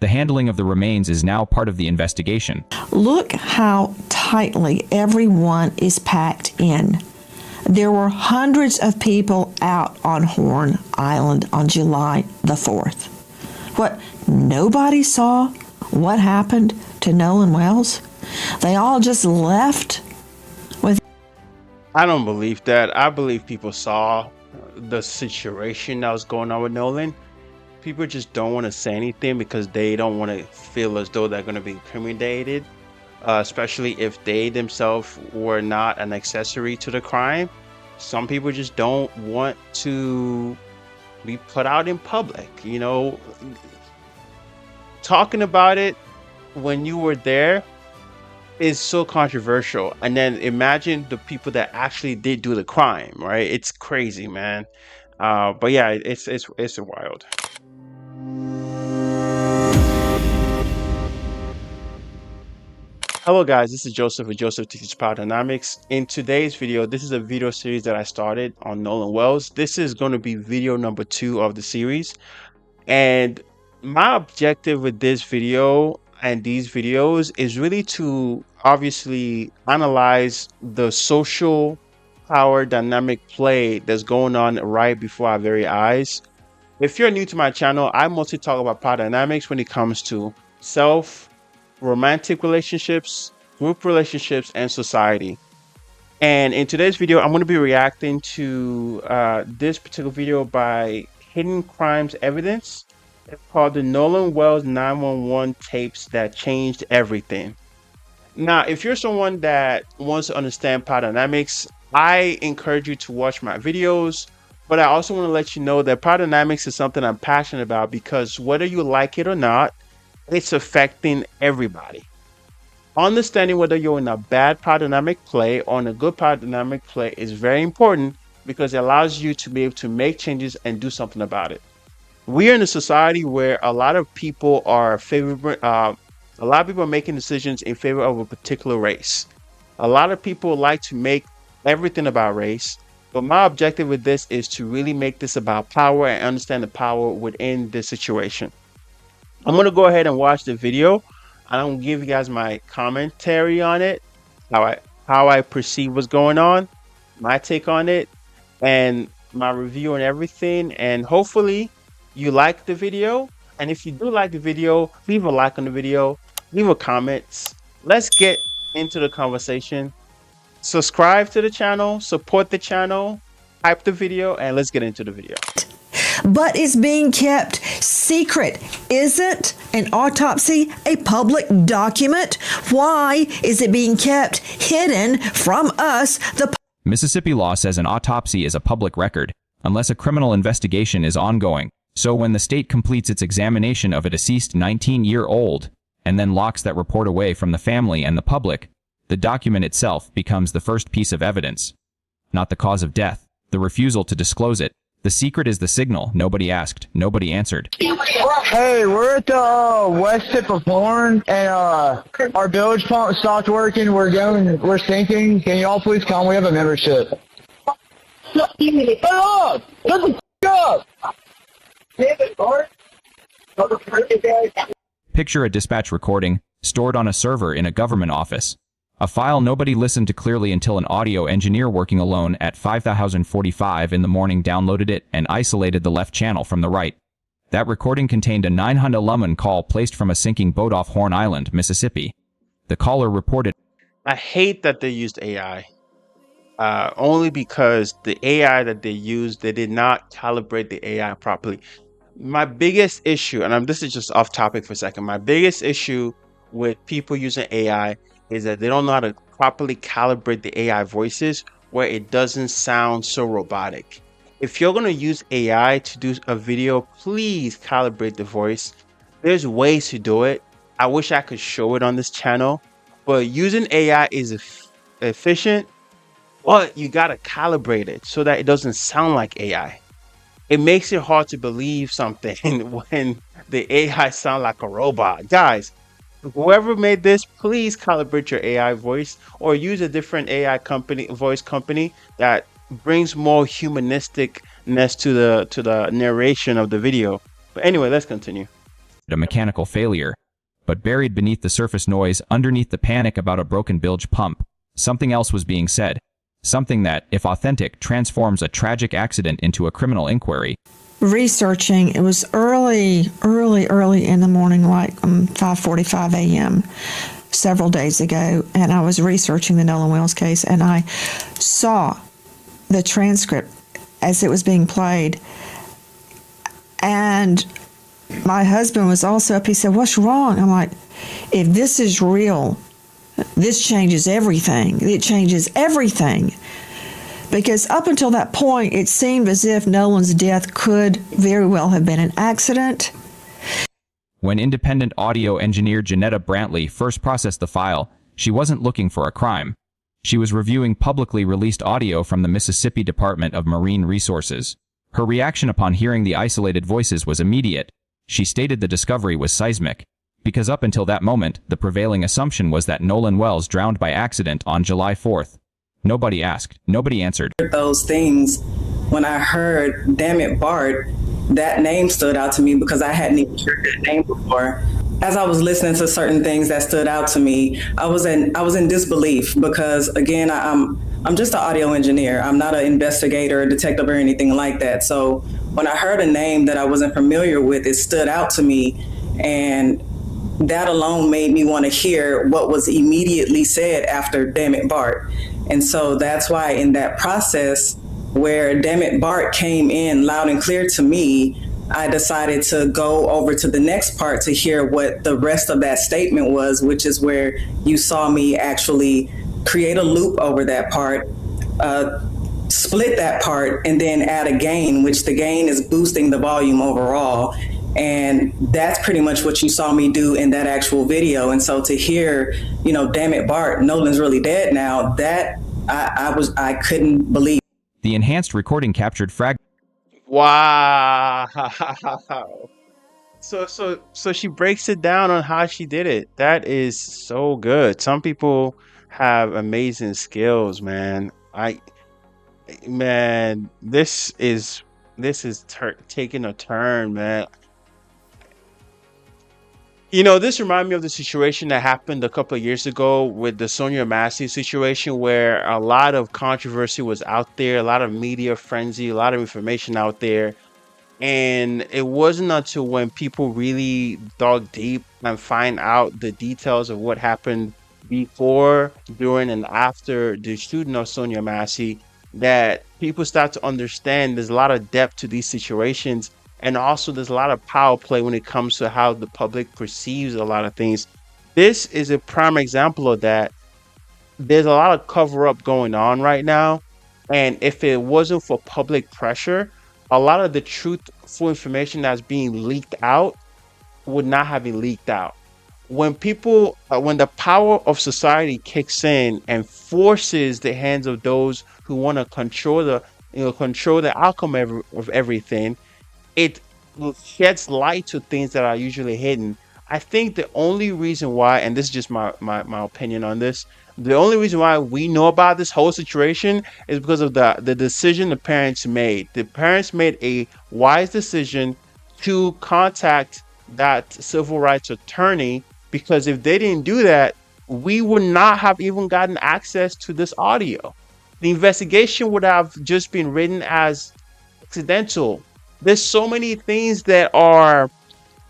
The handling of the remains is now part of the investigation. Look how tightly everyone is packed in. There were hundreds of people out on Horn Island on July the 4th. What, nobody saw what happened to Nolan Wells? They all just left with... I don't believe that. I believe people saw the situation that was going on with Nolan. People just don't want to say anything because they don't want to feel as though they're going to be incriminated, especially if they themselves were not an accessory to the crime. Some people just don't want to be put out in public. You know, talking about it when you were there is so controversial. And then imagine the people that actually did do the crime, right? It's crazy, man. But yeah, it's wild. Hello guys, this is Joseph with Joseph Teaches Power Dynamics. In today's video, this is a video series that I started on Nolan Wells. This is going to be video number 2 of the series. And my objective with this video and these videos is really to obviously analyze the social power dynamic play that's going on right before our very eyes. If you're new to my channel, I mostly talk about power dynamics when it comes to self, romantic relationships, group relationships, and society. And in today's video, I'm going to be reacting to this particular video by Hidden Crimes Evidence. It's called the Nolan Wells 911 tapes that changed everything. Now, if you're someone that wants to understand power dynamics, I encourage you to watch my videos. But I also want to let you know that power dynamics is something I'm passionate about because whether you like it or not, it's affecting everybody. Understanding whether you're in a bad power dynamic play or in a good power dynamic play is very important because it allows you to be able to make changes and do something about it. We are in a society where a lot of people are making decisions in favor of a particular race. A lot of people like to make everything about race, but my objective with this is to really make this about power and understand the power within this situation. I'm going to go ahead and watch the video. I'm going to give you guys my commentary on it, how I perceive what's going on, my take on it, and my review and everything. And hopefully you like the video. And if you do like the video, leave a like on the video, leave a comment. Let's get into the conversation. Subscribe to the channel, support the channel, hype the video, and let's get into the video. But it's being kept secret. Isn't an autopsy a public document? Why is it being kept hidden from us, the... Mississippi law says an autopsy is a public record, unless a criminal investigation is ongoing. So when the state completes its examination of a deceased 19-year-old, and then locks that report away from the family and the public, the document itself becomes the first piece of evidence. Not the cause of death, the refusal to disclose it. The secret is the signal. Nobody asked. Nobody answered. Hey, we're at the west tip of Horn, and our bilge pump stopped working. We're sinking. Can you all please come? We have a membership. Hey, up! Shut the up! Picture a dispatch recording, stored on a server in a government office. A file nobody listened to clearly until an audio engineer working alone at 5045 in the morning downloaded it and isolated the left channel from the right. That recording contained a 911 call placed from a sinking boat off Horn Island, Mississippi. The caller reported... I hate that they used AI. Only because the AI that they used, they did not calibrate the AI properly. My biggest issue, and this is just off topic for a second, my biggest issue with people using AI is that they don't know how to properly calibrate the AI voices where it doesn't sound so robotic. If you're going to use AI to do a video, please calibrate the voice. There's ways to do it. I wish I could show it on this channel, but using AI is efficient, but you got to calibrate it so that it doesn't sound like AI. It makes it hard to believe something when the AI sounds like a robot. Guys, whoever made this, please calibrate your AI voice or use a different AI voice company that brings more humanisticness to the narration of the video. But anyway, let's continue. a mechanical failure. But buried beneath the surface noise, underneath the panic about a broken bilge pump, something else was being said. Something that, if authentic, transforms a tragic accident into a criminal inquiry. Researching, it was early in the morning, like 5:45 a.m. several days ago, and I was researching the Nolan Wells case, and I saw the transcript as it was being played, and my husband was also up. He said, "What's wrong?" I'm like, if this is real, this changes everything. It changes everything. Because up until that point, it seemed as if Nolan's death could very well have been an accident. When independent audio engineer Janetta Brantley first processed the file, she wasn't looking for a crime. She was reviewing publicly released audio from the Mississippi Department of Marine Resources. Her reaction upon hearing the isolated voices was immediate. She stated the discovery was seismic, because up until that moment, the prevailing assumption was that Nolan Wells drowned by accident on July 4th. Nobody asked, nobody answered. Those things, when I heard, damn it, Bart, that name stood out to me because I hadn't even heard that name before. As I was listening to certain things that stood out to me, I was in disbelief because, again, I'm just an audio engineer. I'm not an investigator or detective or anything like that. So when I heard a name that I wasn't familiar with, it stood out to me, and that alone made me want to hear what was immediately said after damn it, Bart. And so that's why in that process where damn it, Bart came in loud and clear to me, I decided to go over to the next part to hear what the rest of that statement was, which is where you saw me actually create a loop over that part, split that part, and then add a gain, which the gain is boosting the volume overall. And that's pretty much what you saw me do in that actual video. And so to hear, damn it, Bart, Nolan's really dead now, that I couldn't believe. The enhanced recording captured fragments. Wow. So she breaks it down on how she did it. That is so good. Some people have amazing skills, man. This is taking a turn, man. This reminds me of the situation that happened a couple of years ago with the Sonia Massey situation, where a lot of controversy was out there, a lot of media frenzy, a lot of information out there. And it wasn't until when people really dug deep and find out the details of what happened before, during, and after the shooting of Sonia Massey that people start to understand there's a lot of depth to these situations. And also there's a lot of power play when it comes to how the public perceives a lot of things. This is a prime example of that. There's a lot of cover up going on right now. And if it wasn't for public pressure, a lot of the truthful information that's being leaked out would not have been leaked out. When the power of society kicks in and forces the hands of those who want to control the outcome of everything, it sheds light to things that are usually hidden. I think the only reason why, and this is just my opinion on this, the only reason why we know about this whole situation is because of the decision the parents made. The parents made a wise decision to contact that civil rights attorney, because if they didn't do that, we would not have even gotten access to this audio. The investigation would have just been written as accidental. There's so many things that are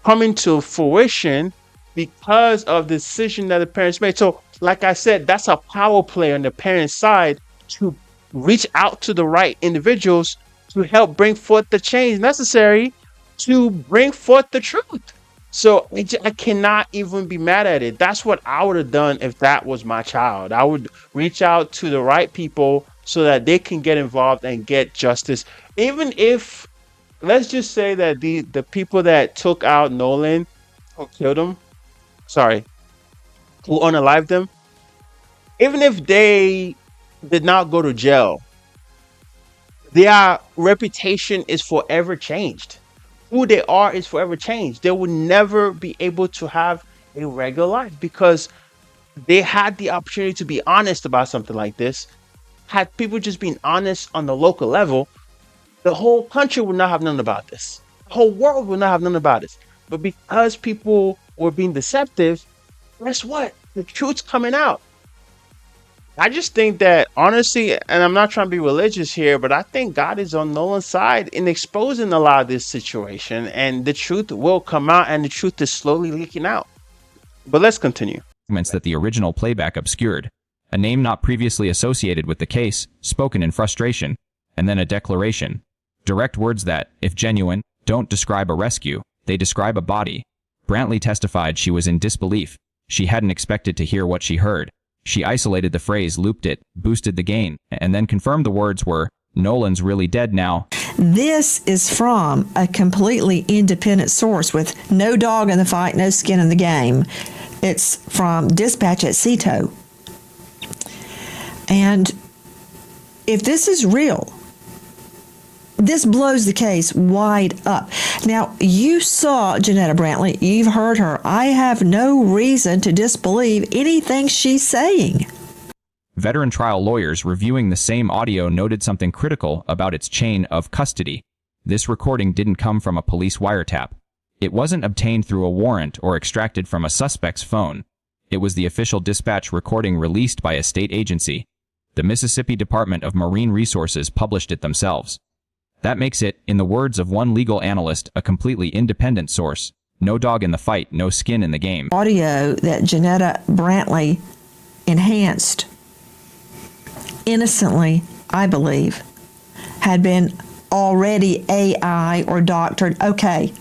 coming to fruition because of the decision that the parents made. So, like I said, that's a power play on the parents' side to reach out to the right individuals to help bring forth the change necessary to bring forth the truth. So I cannot even be mad at it. That's what I would have done if that was my child. I would reach out to the right people so that they can get involved and get justice. Even if, let's just say that the people that took out Nolan or killed him, who unalived them, even if they did not go to jail, their reputation is forever changed. Who they are is forever changed. They will never be able to have a regular life because they had the opportunity to be honest about something like this. Had people just been honest on the local level, the whole country would not have known about this. The whole world would not have known about this. But because people were being deceptive, guess what? The truth's coming out. I just think that honestly, and I'm not trying to be religious here, but I think God is on Nolan's side in exposing a lot of this situation, and the truth will come out, and the truth is slowly leaking out. But let's continue. That the original playback obscured, a name not previously associated with the case, spoken in frustration, and then a declaration. Direct words that, if genuine, don't describe a rescue, they describe a body. Brantley testified she was in disbelief. She hadn't expected to hear what she heard. She isolated the phrase, looped it, boosted the gain, and then confirmed the words were, Nolan's really dead now. This is from a completely independent source with no dog in the fight, no skin in the game. It's from Dispatch at Cito. And if this is real, this blows the case wide up. Now, you saw Janetta Brantley. You've heard her. I have no reason to disbelieve anything she's saying. Veteran trial lawyers reviewing the same audio noted something critical about its chain of custody. This recording didn't come from a police wiretap. It wasn't obtained through a warrant or extracted from a suspect's phone. It was the official dispatch recording released by a state agency. The Mississippi Department of Marine Resources published it themselves. That makes it, in the words of one legal analyst, a completely independent source. No dog in the fight, no skin in the game. Audio that Janetta Brantley enhanced innocently, I believe, had been already AI or doctored. Okay,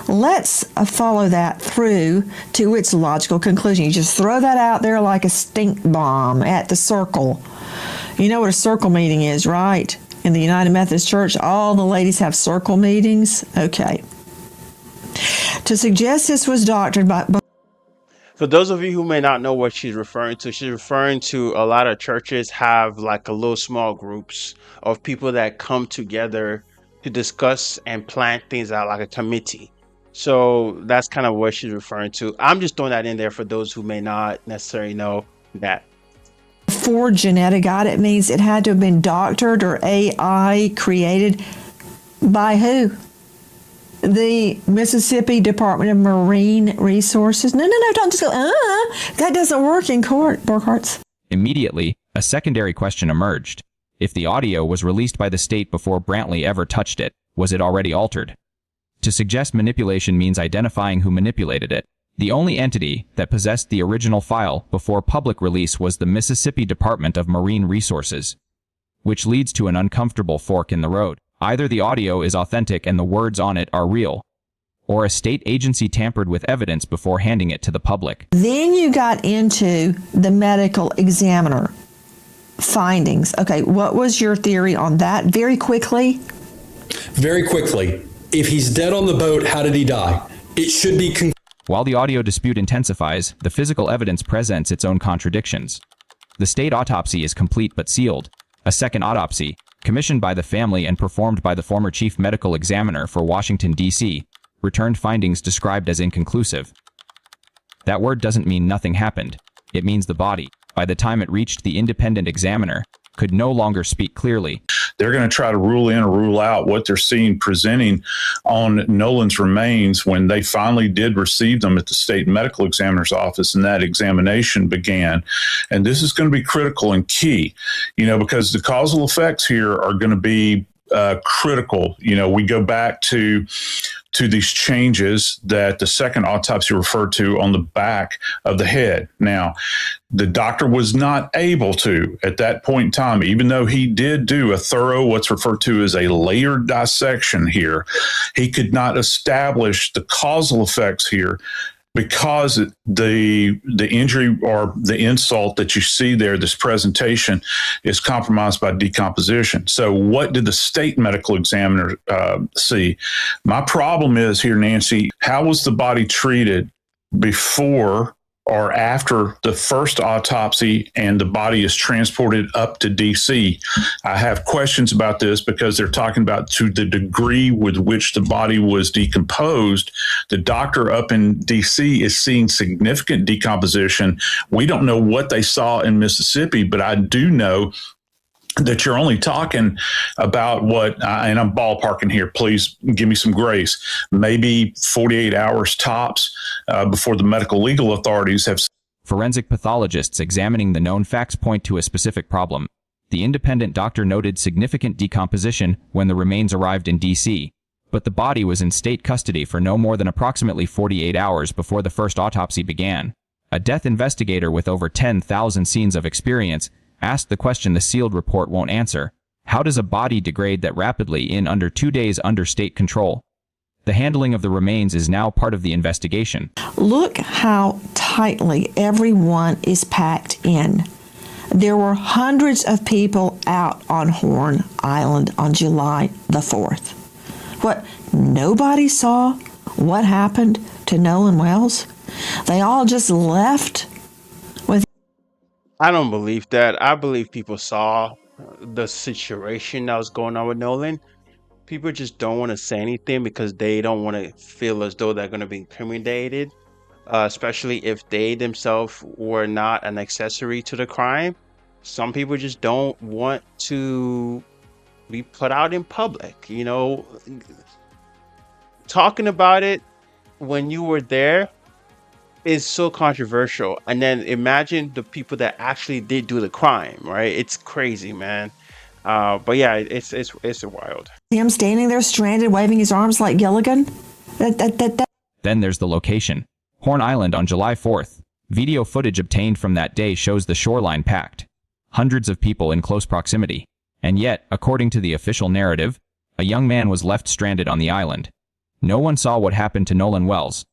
let's follow that through to its logical conclusion. You just throw that out there like a stink bomb at the circle. You know what a circle meeting is, right? In the United Methodist Church, all the ladies have circle meetings. Okay. To suggest this was doctored by... For those of you who may not know what she's referring to a lot of churches have like a little small groups of people that come together to discuss and plan things out like a committee. So that's kind of what she's referring to. I'm just throwing that in there for those who may not necessarily know that. Before Janetta got it means it had to have been doctored or AI created by who? The Mississippi Department of Marine Resources. No, don't just go, that doesn't work in court, Burkhart's. Immediately, a secondary question emerged. If the audio was released by the state before Brantley ever touched it, was it already altered? To suggest manipulation means identifying who manipulated it. The only entity that possessed the original file before public release was the Mississippi Department of Marine Resources, which leads to an uncomfortable fork in the road. Either the audio is authentic and the words on it are real, or a state agency tampered with evidence before handing it to the public. Then you got into the medical examiner findings. Okay, what was your theory on that? Very quickly. If he's dead on the boat, how did he die? It should be... While the audio dispute intensifies, the physical evidence presents its own contradictions. The state autopsy is complete but sealed. A second autopsy, commissioned by the family and performed by the former chief medical examiner for Washington, D.C., returned findings described as inconclusive. That word doesn't mean nothing happened. It means the body, by the time it reached the independent examiner, could no longer speak clearly. They're going to try to rule in or rule out what they're seeing presenting on Nolan's remains when they finally did receive them at the state medical examiner's office and that examination began. And this is going to be critical and key, because the causal effects here are going to be critical. We go back to these changes that the second autopsy referred to on the back of the head. Now, the doctor was not able to, at that point in time, even though he did do a thorough, what's referred to as a layered dissection here, he could not establish the causal effects here because the injury or the insult that you see there, this presentation, is compromised by decomposition. So what did the state medical examiner see? My problem is here, Nancy, how was the body treated before or after the first autopsy and the body is transported up to DC? I have questions about this because they're talking about to the degree with which the body was decomposed. The doctor up in DC is seeing significant decomposition. We don't know what they saw in Mississippi, but I do know that you're only talking about and I'm ballparking here, please give me some grace, maybe 48 hours tops before the medical legal authorities have. Forensic pathologists examining the known facts point to a specific problem. The independent doctor noted significant decomposition when the remains arrived in D.C., but the body was in state custody for no more than approximately 48 hours before the first autopsy began. A death investigator with over 10,000 scenes of experience asked the question the sealed report won't answer. How does a body degrade that rapidly in under 2 days under state control? The handling of the remains is now part of the investigation. Look how tightly everyone is packed in. There were hundreds of people out on Horn Island on July the 4th. What, nobody saw what happened to Nolan Wells? They all just left with... I don't believe that. I believe people saw the situation that was going on with Nolan. People just don't want to say anything because they don't want to feel as though they're going to be incriminated, especially if they themselves were not an accessory to the crime. Some people just don't want to be put out in public, you know. Talking about it when you were there is so controversial, and then imagine the people that actually did do the crime, right? It's crazy, man. But yeah, it's wild. Him standing there stranded, waving his arms like Gilligan. Then there's the location. Horn Island on July 4th. Video footage obtained from that day shows the shoreline packed. Hundreds of people in close proximity. And yet, according to the official narrative, a young man was left stranded on the island. No one saw what happened to Nolan Wells.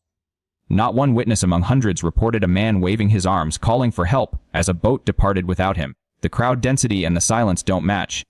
Not one witness among hundreds reported a man waving his arms calling for help as a boat departed without him. The crowd density and the silence don't match.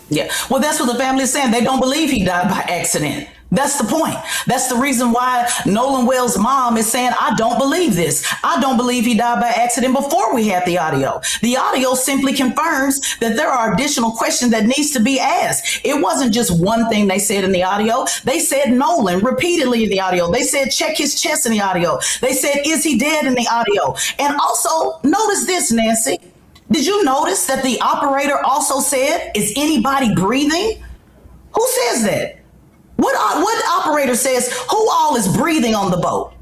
Yeah, well, that's what the family is saying. They don't believe he died by accident. That's the point. That's the reason why Nolan Wells' mom is saying, I don't believe this. I don't believe he died by accident before we had the audio. The audio simply confirms that there are additional questions that needs to be asked. It wasn't just one thing they said in the audio. They said Nolan repeatedly in the audio. They said check his chest in the audio. They said, is he dead in the audio? And also notice this, Nancy. Did you notice that the operator also said, is anybody breathing? Who says that? What operator says who all is breathing on the boat?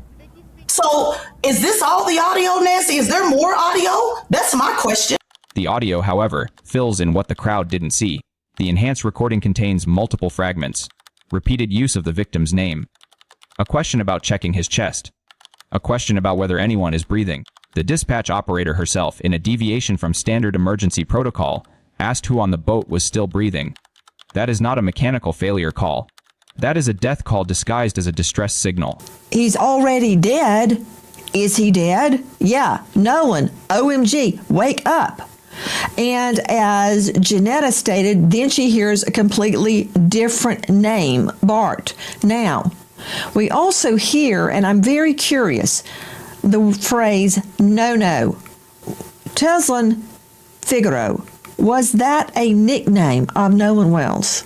So is this all the audio, Nancy? Is there more audio? That's my question. The audio, however, fills in what the crowd didn't see. The enhanced recording contains multiple fragments, repeated use of the victim's name, a question about checking his chest, a question about whether anyone is breathing. The dispatch operator herself, in a deviation from standard emergency protocol, asked who on the boat was still breathing. That is not a mechanical failure call. That is a death call disguised as a distress signal. He's already dead. Is he dead? Yeah, Nolan, OMG, wake up. And as Janetta stated, then she hears a completely different name, Bart. Now, we also hear, and I'm very curious, the phrase, no. Teslin Figaro, was that a nickname of Nolan Wells?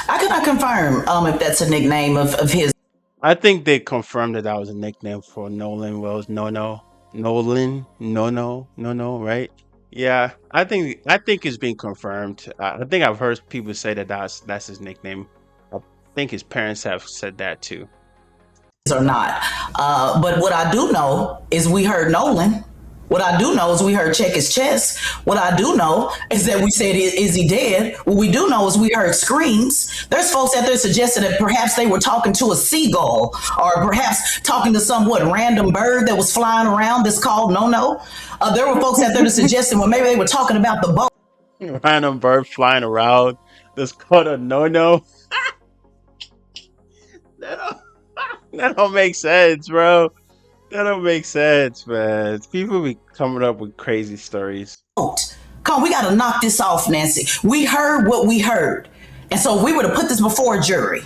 I cannot confirm if that's a nickname of his. I think they confirmed that was a nickname for Nolan Wells. Nolan, right? Yeah, I think it's been confirmed. I think I've heard people say that's his nickname. I think his parents have said that too. Or not. But what I do know is we heard Nolan. What I do know is we heard check his chest. What I do know is that we said, is he dead? What we do know is we heard screams. There's folks out there suggesting that perhaps they were talking to a seagull or perhaps talking to some random bird that was flying around that's called No. There were folks out there that suggesting, well, maybe they were talking about the boat. Random bird flying around that's called a No. That don't make sense, bro. That don't make sense, man. People be coming up with crazy stories. Come on, we got to knock this off, Nancy. We heard what we heard. And so we were to put this before a jury.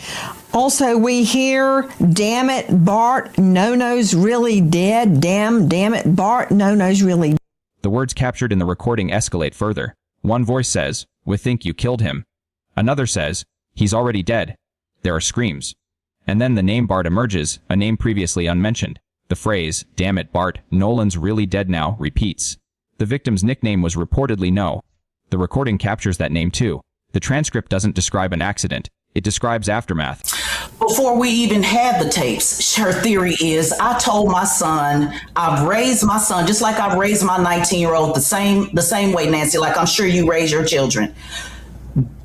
Also, we hear, damn it, Bart, No-No's really dead. Damn it, Bart, No-No's really dead. The words captured in the recording escalate further. One voice says, we think you killed him. Another says, he's already dead. There are screams. And then the name Bart emerges, a name previously unmentioned. The phrase, damn it, Bart, Nolan's really dead now, repeats. The victim's nickname was reportedly No. The recording captures that name too. The transcript doesn't describe an accident. It describes aftermath. Before we even had the tapes, her theory is I told my son, I've raised my son just like I've raised my 19-year-old the same way, Nancy, like I'm sure you raise your children.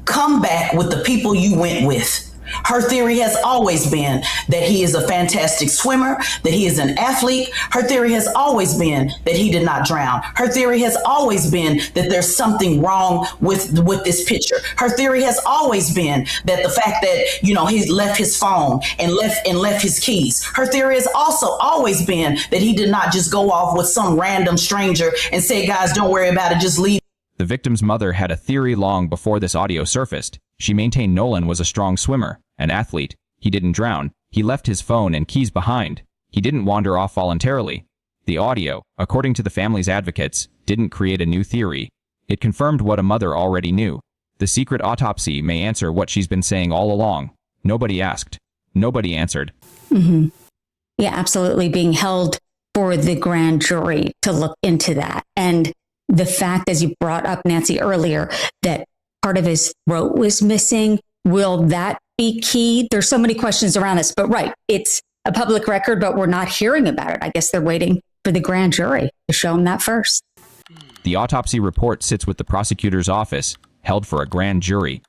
Come back with the people you went with. Her theory has always been that he is a fantastic swimmer, that he is an athlete. Her theory has always been that he did not drown. Her theory has always been that there's something wrong with this picture. Her theory has always been that the fact that, he left his phone and left his keys. Her theory has also always been that he did not just go off with some random stranger and say, guys, don't worry about it, just leave. The victim's mother had a theory long before this audio surfaced. She maintained Nolan was a strong swimmer, an athlete. He didn't drown. He left his phone and keys behind. He didn't wander off voluntarily. The audio, according to the family's advocates, didn't create a new theory. It confirmed what a mother already knew. The secret autopsy may answer what she's been saying all along. Nobody asked. Nobody answered. Mm-hmm. Yeah, absolutely. Being held for the grand jury to look into that. And the fact, as you brought up, Nancy, earlier, that part of his throat was missing, will that be key? There's so many questions around this, but right, it's a public record, but we're not hearing about it. I guess they're waiting for the grand jury to show them that first. The autopsy report sits with the prosecutor's office, held for a grand jury.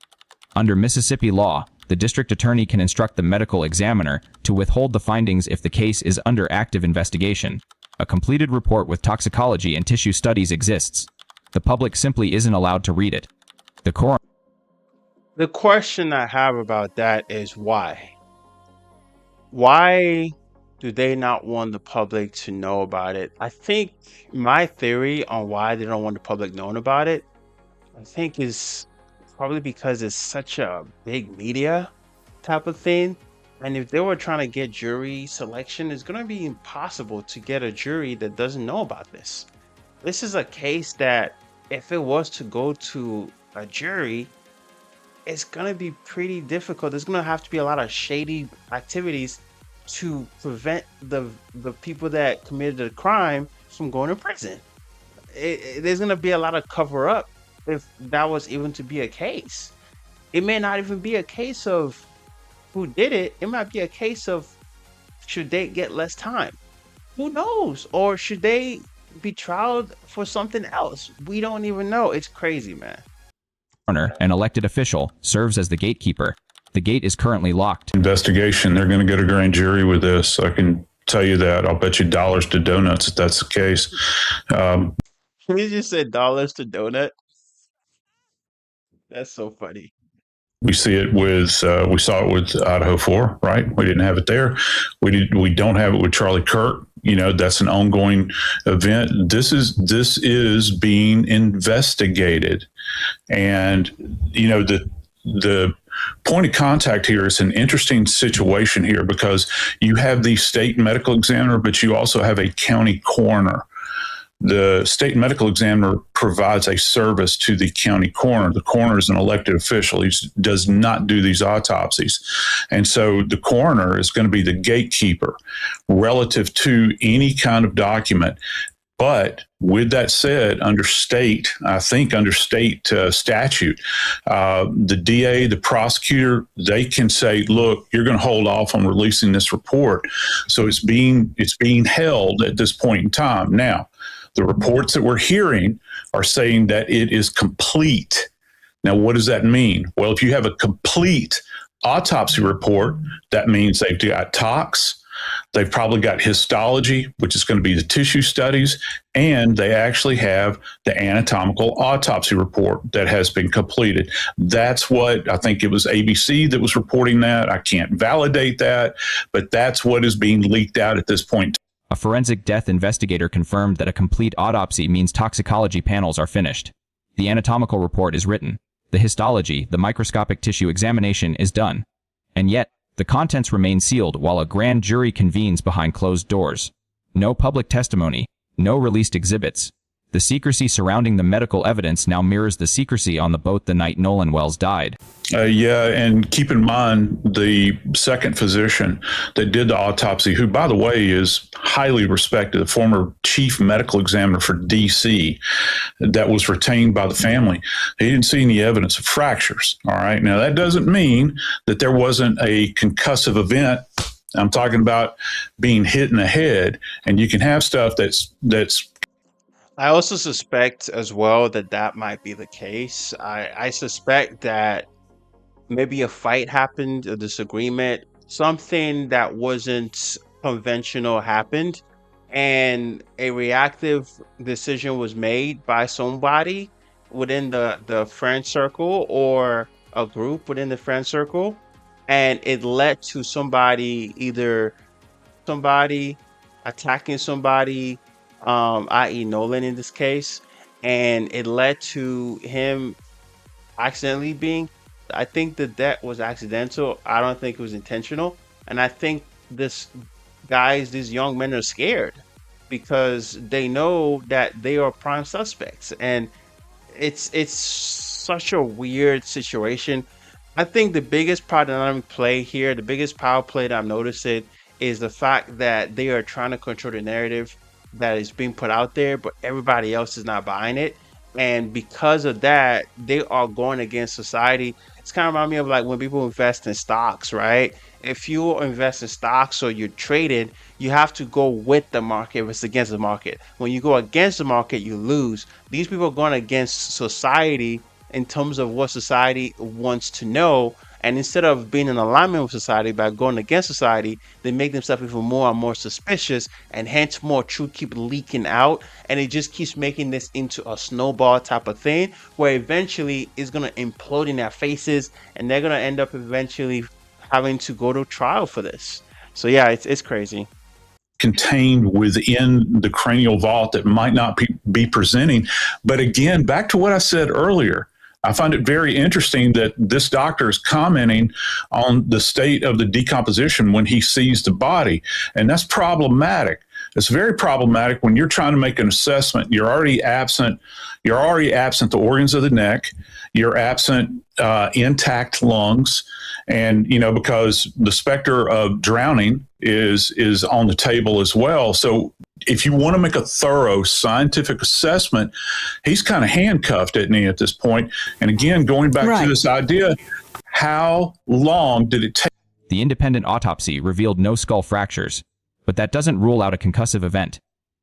Under Mississippi law, the district attorney can instruct the medical examiner to withhold the findings if the case is under active investigation. A completed report with toxicology and tissue studies exists. The public simply isn't allowed to read it. The question I have about that is why? Why do they not want the public to know about it? I think my theory on why they don't want the public knowing about it, I think is probably because it's such a big media type of thing. And if they were trying to get jury selection, it's going to be impossible to get a jury that doesn't know about this. This is a case that if it was to go to a jury, it's going to be pretty difficult. There's going to have to be a lot of shady activities to prevent the people that committed the crime from going to prison. There's going to be a lot of cover up if that was even to be a case. It may not even be a case of who did it. It might be a case of should they get less time? Who knows? Or should they be trialed for something else? We don't even know. It's crazy, man. An elected official, serves as the gatekeeper. The gate is currently locked. Investigation. They're going to get a grand jury with this. I can tell you that. I'll bet you dollars to donuts if that's the case. You just said dollars to donut. That's so funny. We see it with, we saw it with Idaho 4, right? We didn't have it there. We don't have it with Charlie Kirk. That's an ongoing event. This is being investigated. And, the point of contact here is an interesting situation here because you have the state medical examiner, but you also have a county coroner. The state medical examiner provides a service to the county coroner. The coroner is an elected official. He does not do these autopsies. And so the coroner is going to be the gatekeeper relative to any kind of document. But with that said, under state statute, the DA, the prosecutor, they can say, look, you're going to hold off on releasing this report. So it's being held at this point in time. Now, the reports that we're hearing are saying that it is complete. Now, what does that mean? Well, if you have a complete autopsy report, that means they've got tox, they've probably got histology, which is going to be the tissue studies, and they actually have the anatomical autopsy report that has been completed. That's what I think it was ABC that was reporting that. I can't validate that, but that's what is being leaked out at this point. A forensic death investigator confirmed that a complete autopsy means toxicology panels are finished. The anatomical report is written. The histology, the microscopic tissue examination, is done. And yet, the contents remain sealed while a grand jury convenes behind closed doors. No public testimony, no released exhibits. The secrecy surrounding the medical evidence now mirrors the secrecy on the boat the night Nolan Wells died. Yeah, and keep in mind the second physician that did the autopsy, who, by the way, is highly respected, the former chief medical examiner for DC that was retained by the family, he didn't see any evidence of fractures. All right. Now, that doesn't mean that there wasn't a concussive event. I'm talking about being hit in the head, and you can have stuff that's I also suspect as well that that might be the case. I suspect that maybe a fight happened, a disagreement, something that wasn't conventional happened, and a reactive decision was made by somebody within the friend circle or a group within the friend circle, and it led to somebody either somebody attacking somebody, i.e. Nolan in this case, and it led to him accidentally being. I think the death was accidental. I don't think it was intentional. And I think these young men are scared because they know that they are prime suspects. And it's such a weird situation. I think the biggest paradigm play here, the biggest power play that I'm noticing is the fact that they are trying to control the narrative that is being put out there, but everybody else is not buying it. And because of that, they are going against society. It's kind of remind me of like when people invest in stocks, right? If you invest in stocks or you're traded, you have to go with the market if it's against the market. When you go against the market, you lose. These people are going against society in terms of what society wants to know. And instead of being in alignment with society by going against society, they make themselves even more and more suspicious, and hence more truth keep leaking out. And it just keeps making this into a snowball type of thing where eventually it's going to implode in their faces, and they're going to end up eventually having to go to trial for this. So yeah, it's crazy. Contained within the cranial vault that might not be presenting. But again, back to what I said earlier, I find it very interesting that this doctor is commenting on the state of the decomposition when he sees the body. And that's problematic. It's very problematic when you're trying to make an assessment. You're already absent the organs of the neck. You're absent intact lungs. And, because the specter of drowning is on the table as well. So if you want to make a thorough scientific assessment, he's kind of handcuffed, isn't he, at this point? And again, going back to this idea, how long did it take? The independent autopsy revealed no skull fractures, but that doesn't rule out a concussive event.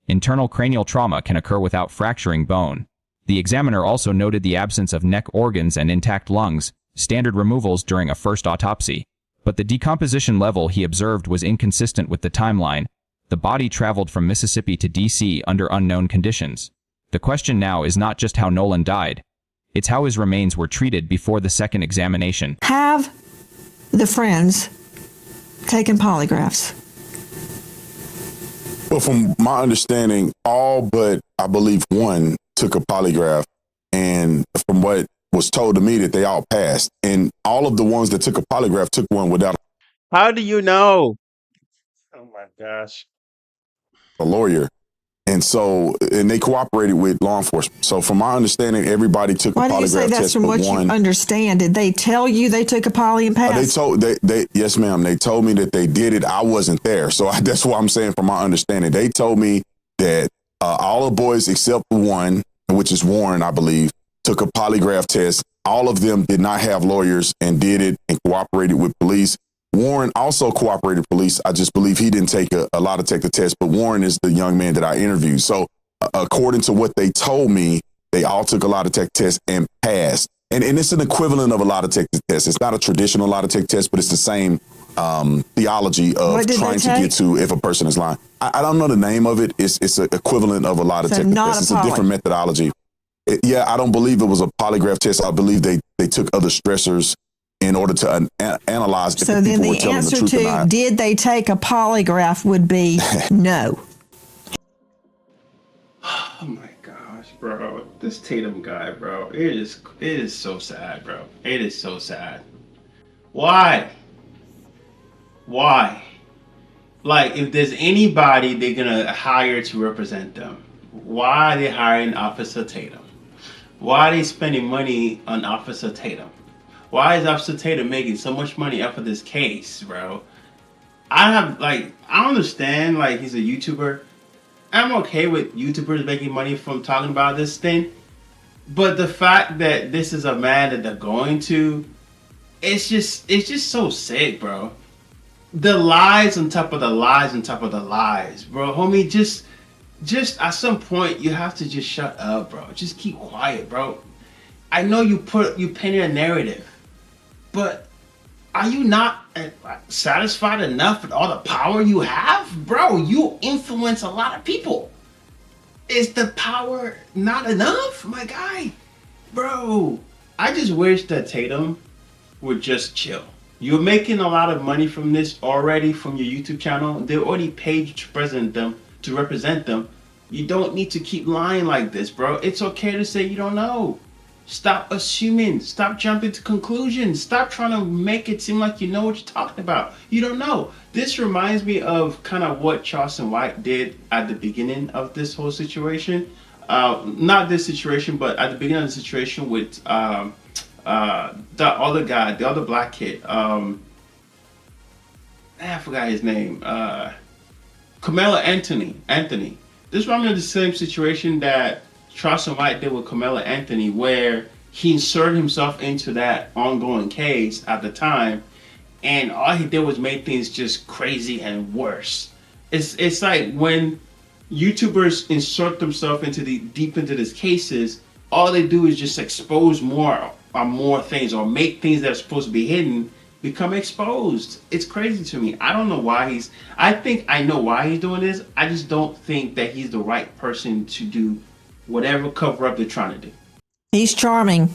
Internal cranial trauma can occur without fracturing bone. The examiner also noted the absence of neck organs and intact lungs, standard removals during a first autopsy. But the decomposition level he observed was inconsistent with the timeline. The body traveled from Mississippi to DC under unknown conditions. The question now is not just how Nolan died, it's how his remains were treated before the second examination. Have the friends taken polygraphs? Well, from my understanding, all but I believe one took a polygraph, and from what was told to me that they all passed, and all of the ones that took a polygraph took one without How do you know? Oh my gosh. a lawyer. And they cooperated with law enforcement. So from my understanding, everybody took a Why do you say polygraph that's test from but what one. you understand? Did they tell you they took a poly and passed? Yes, ma'am. They told me that they did it. I wasn't there. So that's what I'm saying from my understanding. They told me that all the boys except one, which is Warren, I believe, took a polygraph test. All of them did not have lawyers and did it and cooperated with police. Warren also cooperated with police. I just believe he didn't take a lot to take the test, but Warren is the young man that I interviewed. So according to what they told me, they all took a lie detector test and passed. And it's an equivalent of a lie detector test. It's not a traditional lie detector test, but it's the same theology of trying to get to if a person is lying. I don't know the name of it. It's an equivalent of a lie detector test. It's a different methodology. I don't believe it was a polygraph test. I believe they took other stressors in order to analyze if so the then people were the telling the answer truth or to not. did they take a polygraph would be no. Oh my gosh, bro. This Tatum guy, bro. It is so sad, bro. It is so sad. Why? Like, if there's anybody they're gonna hire to represent them, why are they hiring Officer Tatum? Why are they spending money on Officer Tatum? Why is Officer Tatum making so much money off of this case, bro? I understand, like, he's a YouTuber. I'm okay with YouTubers making money from talking about this thing, but the fact that this is a man that they're going to, it's just so sick, bro. The lies on top of the lies on top of the lies, bro. Homie, just at some point you have to just shut up, bro. Just keep quiet, bro. I know you painted a narrative, but are you not satisfied enough with all the power you have? Bro, you influence a lot of people. Is the power not enough, my guy? Bro, I just wish that Tatum would just chill. You're making a lot of money from this already from your YouTube channel. They already paid you to represent them. You don't need to keep lying like this, bro. It's okay to say you don't know. Stop assuming. Stop jumping to conclusions. Stop trying to make it seem like you know what you're talking about. You don't know. This reminds me of kind of what Charleston White did at the beginning of this whole situation. Not this situation, but at the beginning of the situation with the other guy, the other black kid. I forgot his name. Carmelo Anthony. This reminds me of the same situation that Charleston White did with Carmelo Anthony, where he inserted himself into that ongoing case at the time, and all he did was make things just crazy and worse. It's like when YouTubers insert themselves deep into these cases, all they do is just expose more things, or make things that are supposed to be hidden become exposed. It's crazy to me. I don't know why I think I know why he's doing this. I just don't think that he's the right person to do whatever cover up they're trying to do. He's charming.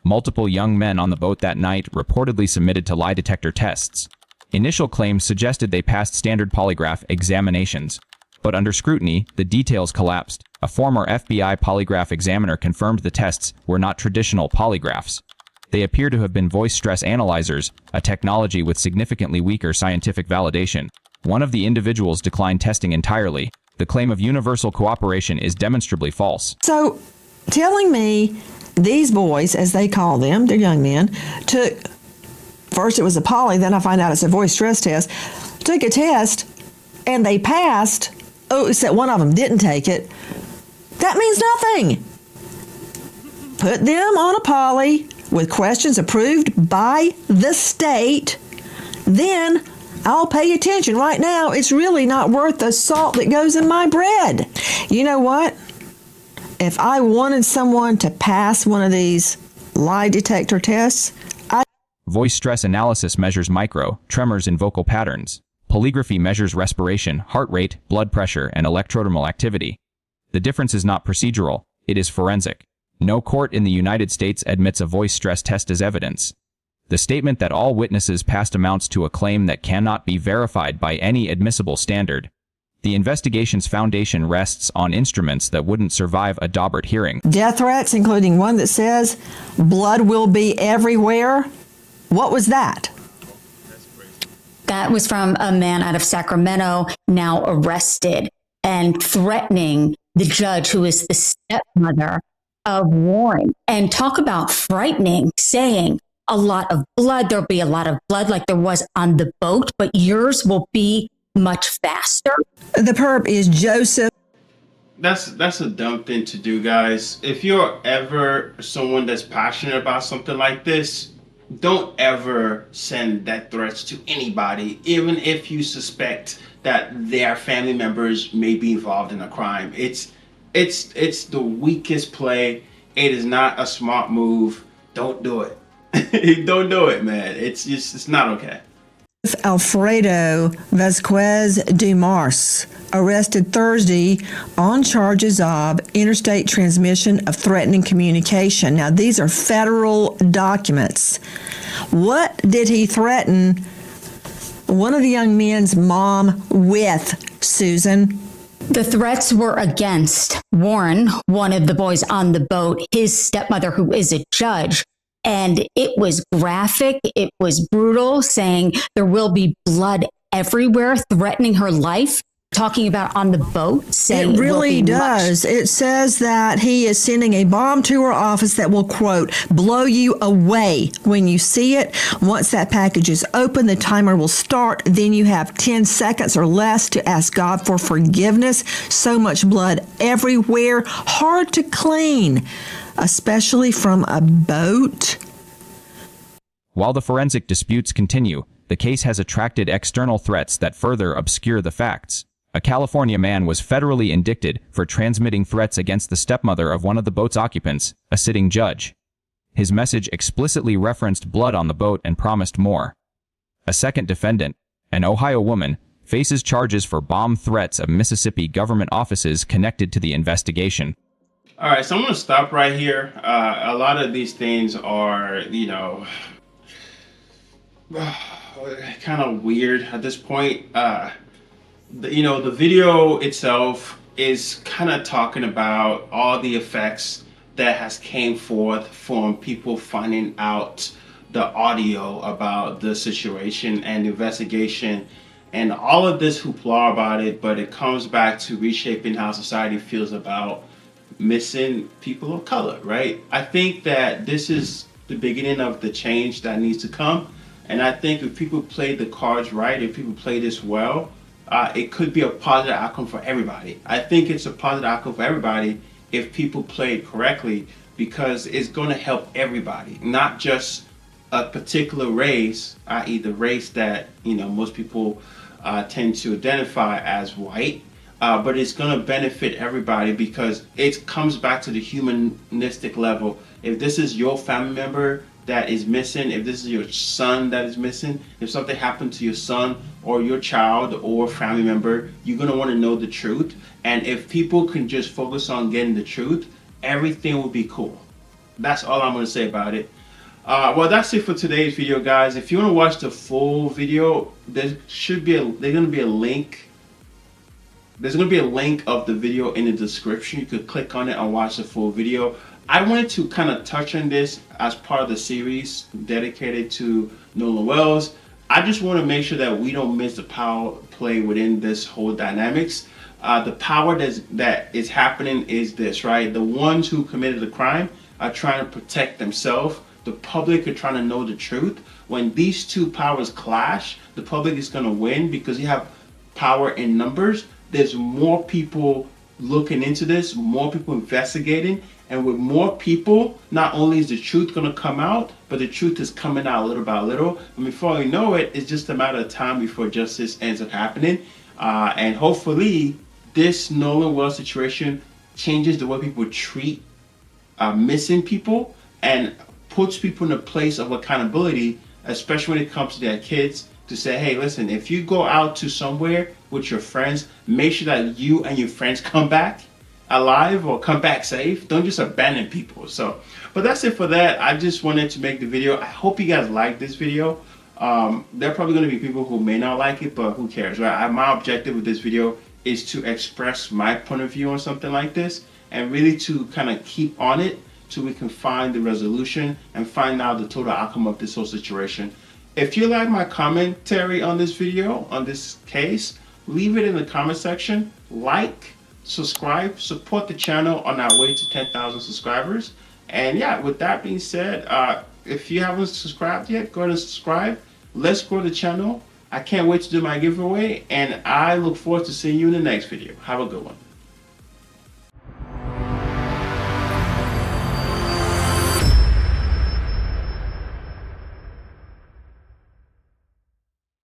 Multiple young men on the boat that night reportedly submitted to lie detector tests. Initial claims suggested they passed standard polygraph examinations, but under scrutiny, the details collapsed. A former FBI polygraph examiner confirmed the tests were not traditional polygraphs. They appear to have been voice stress analyzers, a technology with significantly weaker scientific validation. One of the individuals declined testing entirely. The claim of universal cooperation is demonstrably false. So, telling me these boys, as they call them, they're young men, first it was a poly, then I find out it's a voice stress test, took a test, and they passed, except one of them didn't take it. That means nothing. Put them on a poly with questions approved by the state, then I'll pay attention. Right now, it's really not worth the salt that goes in my bread. You know what? If I wanted someone to pass one of these lie detector tests, Voice stress analysis measures micro, tremors in vocal patterns. Polygraphy measures respiration, heart rate, blood pressure, and electrodermal activity. The difference is not procedural, it is forensic. No court in the United States admits a voice stress test as evidence. The statement that all witnesses passed amounts to a claim that cannot be verified by any admissible standard. The investigation's foundation rests on instruments that wouldn't survive a Daubert hearing. death threats, including one that says, blood will be everywhere. What was that? That was from a man out of Sacramento, now arrested, and threatening the judge, who is the stepmother of Warren. And talk about frightening, saying a lot of blood, there'll be a lot of blood like there was on the boat, but yours will be much faster. The perp is Joseph. That's a dumb thing to do, guys. If you're ever someone that's passionate about something like this, don't ever send death threats to anybody, even if you suspect that their family members may be involved in a crime. It's the weakest play. It is not a smart move. Don't do it. Don't do it, man. It's not okay. Alfredo Vasquez Dumars, arrested Thursday on charges of interstate transmission of threatening communication. Now, these are federal documents. What did he threaten one of the young men's mom with, Susan? The threats were against Warren, one of the boys on the boat, his stepmother, who is a judge. And it was graphic, it was brutal, saying there will be blood everywhere, threatening her life. talking about on the boat saying It will really be much- does. It says that he is sending a bomb to her office that will, quote, blow you away when you see it. Once that package is open, the timer will start. Then you have 10 seconds or less to ask God for forgiveness. So much blood everywhere. Hard to clean, especially from a boat. While the forensic disputes continue, the case has attracted external threats that further obscure the facts. A California man was federally indicted for transmitting threats against the stepmother of one of the boat's occupants, a sitting judge. His message explicitly referenced blood on the boat and promised more. A second defendant, an Ohio woman, faces charges for bomb threats of Mississippi government offices connected to the investigation. All right, so I'm going to stop right here. A lot of these things are, kind of weird at this point. The video itself is kind of talking about all the effects that has came forth from people finding out the audio about the situation and the investigation and all of this hoopla about it, but it comes back to reshaping how society feels about missing people of color, right? I think that this is the beginning of the change that needs to come. And I think if people play the cards right, if people play this well, it could be a positive outcome for everybody. I think it's a positive outcome for everybody if people play it correctly, because it's going to help everybody, not just a particular race, i.e. the race that, most people tend to identify as white, but it's going to benefit everybody because it comes back to the humanistic level. If this is your family member that is missing, if this is your son that is missing, if something happened to your son or your child or family member, you're going to want to know the truth. And if people can just focus on getting the truth, everything will be cool. That's all I'm going to say about it. Well, that's it for today's video, guys. If you want to watch the full video, there's going to be a link. There's going to be a link of the video in the description. You could click on it and watch the full video. I wanted to kind of touch on this as part of the series dedicated to Nolan Wells. I just want to make sure that we don't miss the power play within this whole dynamics. The power that is happening is this, right? The ones who committed the crime are trying to protect themselves. The public are trying to know the truth. When these two powers clash, the public is going to win because you have power in numbers. There's more people looking into this, more people investigating, and with more people, not only is the truth going to come out, but the truth is coming out little by little. And before you know it, it's just a matter of time before justice ends up happening. And hopefully, this Nolan Wells situation changes the way people treat missing people and puts people in a place of accountability, especially when it comes to their kids, to say, hey, listen, if you go out to somewhere with your friends, make sure that you and your friends come back alive or come back safe. Don't just abandon people. But that's it for that. I just wanted to make the video. I hope you guys like this video. There are probably going to be people who may not like it, but who cares, right? My objective with this video is to express my point of view on something like this and really to kind of keep on it so we can find the resolution and find out the total outcome of this whole situation. If you like my commentary on this video, on this case, leave it in the comment section. Like, subscribe, support the channel on our way to 10,000 subscribers. And yeah, with that being said, if you haven't subscribed yet, go ahead and subscribe. Let's grow the channel. I can't wait to do my giveaway, and I look forward to seeing you in the next video. Have a good one.